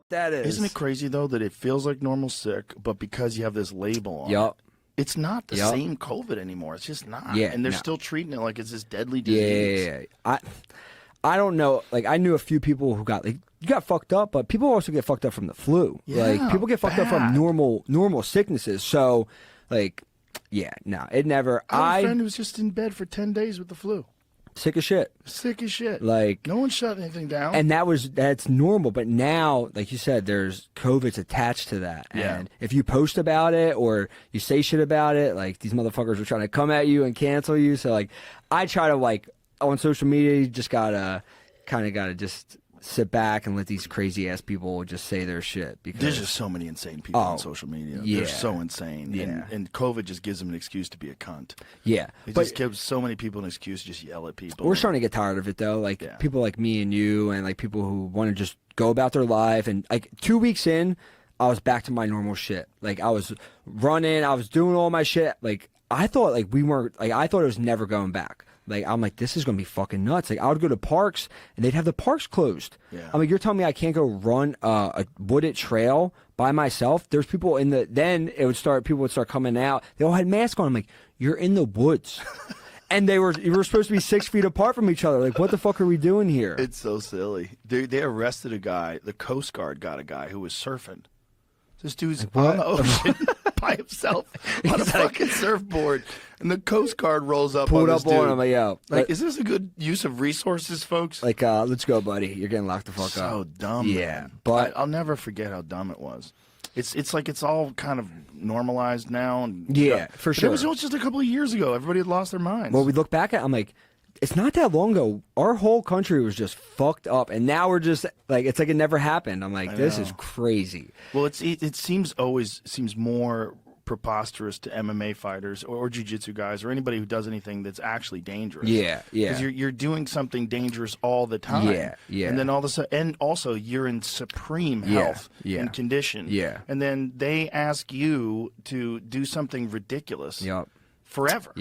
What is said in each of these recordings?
that is. Isn't it crazy though that it feels like normal sick, but because you have this label on it, it's not the same COVID anymore. It's just not. Yeah, and they're still treating it like it's this deadly disease. Yeah. I don't know. Like, I knew a few people who got, like, you got fucked up, but people also get fucked up from the flu. Yeah, like, people get fucked up from normal sicknesses. So, like, yeah, no, it never. I had a friend who was just in bed for 10 days with the flu. Sick as shit. Sick as shit. Like, no one shut anything down. And that's normal. But now, like you said, there's COVID's attached to that. Yeah. And if you post about it or you say shit about it, like, these motherfuckers are trying to come at you and cancel you. So, like, I try to, like, on social media, you just gotta just sit back and let these crazy ass people just say their shit. Because there's just so many insane people on social media. Yeah. They're so insane. Yeah. And COVID just gives them an excuse to be a cunt. Yeah. It just gives so many people an excuse to just yell at people. We're starting to get tired of it though. Like people like me and you and like people who want to just go about their life. And like 2 weeks in, I was back to my normal shit. Like I was running, I was doing all my shit. Like I thought like I thought it was never going back. Like, I'm like, this is going to be fucking nuts. Like, I would go to parks, and they'd have the parks closed. Yeah. I'm like, you're telling me I can't go run a wooded trail by myself? There's people people would start coming out. They all had masks on. I'm like, you're in the woods. And you were supposed to be 6 feet apart from each other. Like, what the fuck are we doing here? It's so silly. They arrested a guy, the Coast Guard got a guy who was surfing. This dude's on the ocean by himself on a fucking surfboard, and the Coast Guard rolls up pulled on this up dude. on him. Like, yo, is this a good use of resources, folks? Like, let's go, buddy. You're getting locked the fuck up. So dumb. Yeah, man. but I'll never forget how dumb it was. It's like it's all kind of normalized now. And for sure. It was just a couple of years ago. Everybody had lost their minds. Well, we look back at it, I'm like, it's not that long ago. Our whole country was just fucked up, and now we're just like, it's like it never happened. I'm like, this is crazy. Well, it seems more preposterous to MMA fighters or jiu-jitsu guys or anybody who does anything that's actually dangerous. Yeah. Because you're doing something dangerous all the time. Yeah. And then all of a sudden, and also you're in supreme health and condition. Yeah. And then they ask you to do something ridiculous. Forever.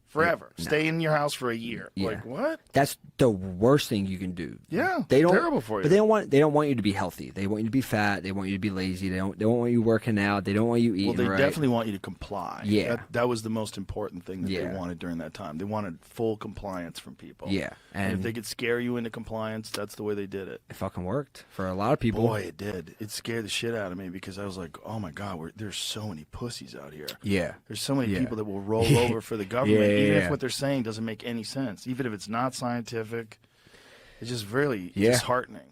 Forever. Stay in your house for a year. Like, what? That's the worst thing you can do. Yeah. They don't, terrible for you. But they don't want you to be healthy. They want you to be fat. They want you to be lazy. They don't want you working out. They don't want you eating right. Well, they right. definitely want you to comply. Yeah. That was the most important thing that they wanted during that time. They wanted full compliance from people. Yeah. And if they could scare you into compliance, that's the way they did it. It fucking worked for a lot of people. Boy, it did. It scared the shit out of me because I was like, oh my God, there's so many pussies out here. Yeah. There's so many people that will roll over for the government, even if what they're saying doesn't make any sense, even if it's not scientific. It's just really disheartening.